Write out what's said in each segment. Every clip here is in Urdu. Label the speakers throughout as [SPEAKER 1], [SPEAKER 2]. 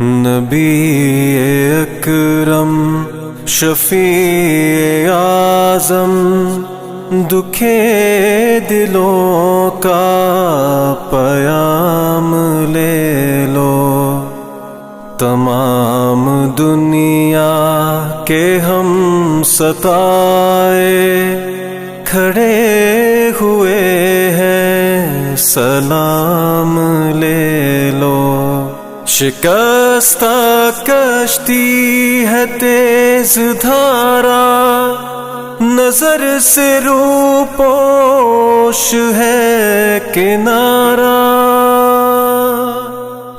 [SPEAKER 1] نبی اکرم شفیع اعظم دکھے دلوں کا پیام لے لو، تمام دنیا کے ہم ستائے کھڑے ہوئے ہیں، سلام لے لو۔ شکستہ کشتی ہے تیز دھارا، نظر سے روپوش ہے کنارہ۔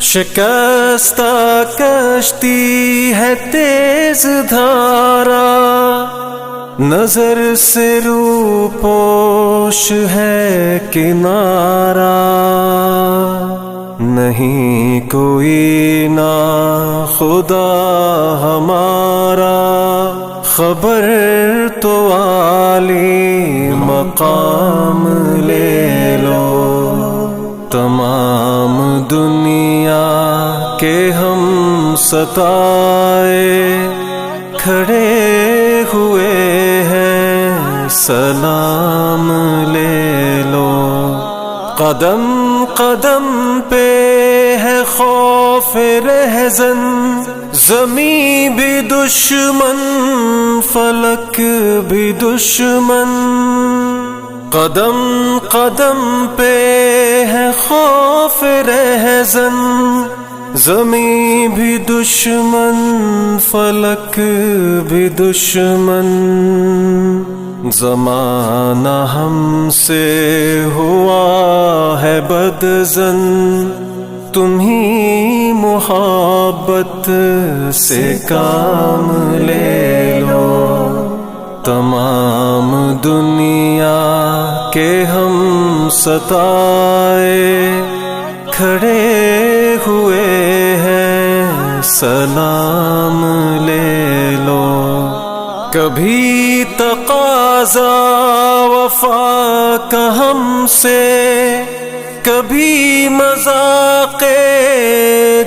[SPEAKER 1] شکستہ کشتی ہے تیز دھارا، نظر سے روپوش ہے کنارہ۔ نہیں کوئی نا خدا ہمارا، خبر تو عالی مقام لے لو۔ تمام دنیا کے ہم ستائے کھڑے ہوئے ہیں، سلام لے لو۔ قدم قدم پہ ہے خوف رہزن، زمین بھی دشمن فلک بھی دشمن۔ قدم قدم پہ ہے خوف رہزن، زمین بھی دشمن فلک بھی دشمن۔ زمانہ ہم سے ہوا ہے بدظن، تمہیں محبت سے کام لے لو۔ تمام دنیا کے ہم ستائے کھڑے ہوئے ہیں، سلام لے لو۔ کبھی تقاضا وفا کا ہم سے، کبھی مذاق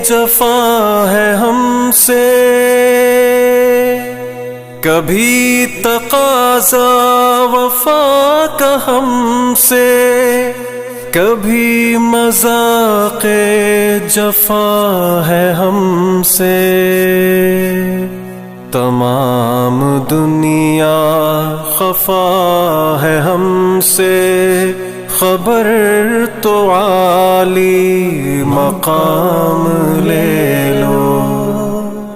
[SPEAKER 1] جفا ہے ہم سے۔ کبھی تقاضا وفا کا ہم سے، کبھی مذاق جفا ہے ہم سے۔ تمام دنیا خفا ہے ہم سے، خبر تو عالی مقام لے لو۔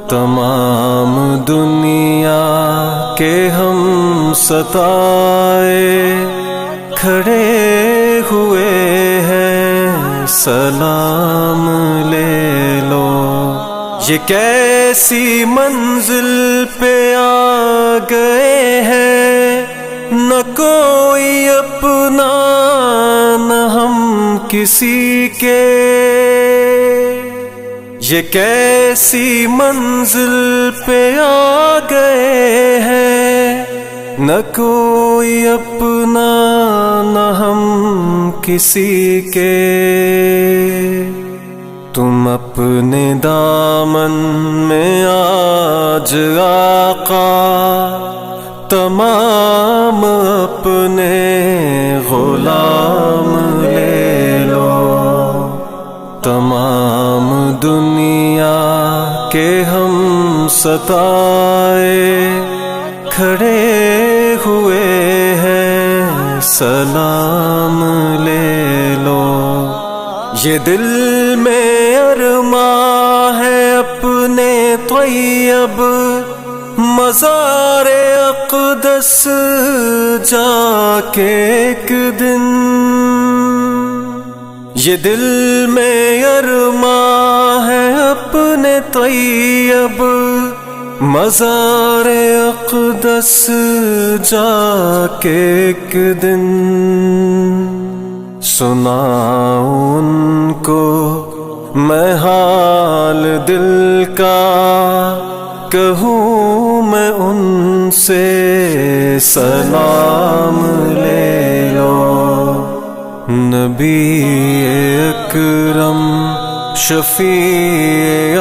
[SPEAKER 1] تمام دنیا کے ہم ستائے کھڑے ہوئے ہیں، سلام لے لو۔ یہ کیسی منزل پہ آ گئے ہیں، نہ کوئی اپنا نہ ہم کسی کے۔ یہ کیسی منزل پہ آ گئے ہیں، نہ کوئی اپنا نہ ہم کسی کے۔ تم اپنے دامن میں آج آقا تمام اپنے غلام لے لو۔ تمام دنیا کے ہم ستائے کھڑے ہوئے ہیں، سلام لے لو۔ یہ دل میں ارماں ہے اپنے طیب، مزار اقدس جا کے ایک دن۔ یہ دل میں ارماں ہے اپنے طیب، مزار اقدس جا کے ایک دن۔ سناؤں ان کو میں حال دل کا، کہوں میں ان سے سلام لے لو۔ نبی اکرم شفیع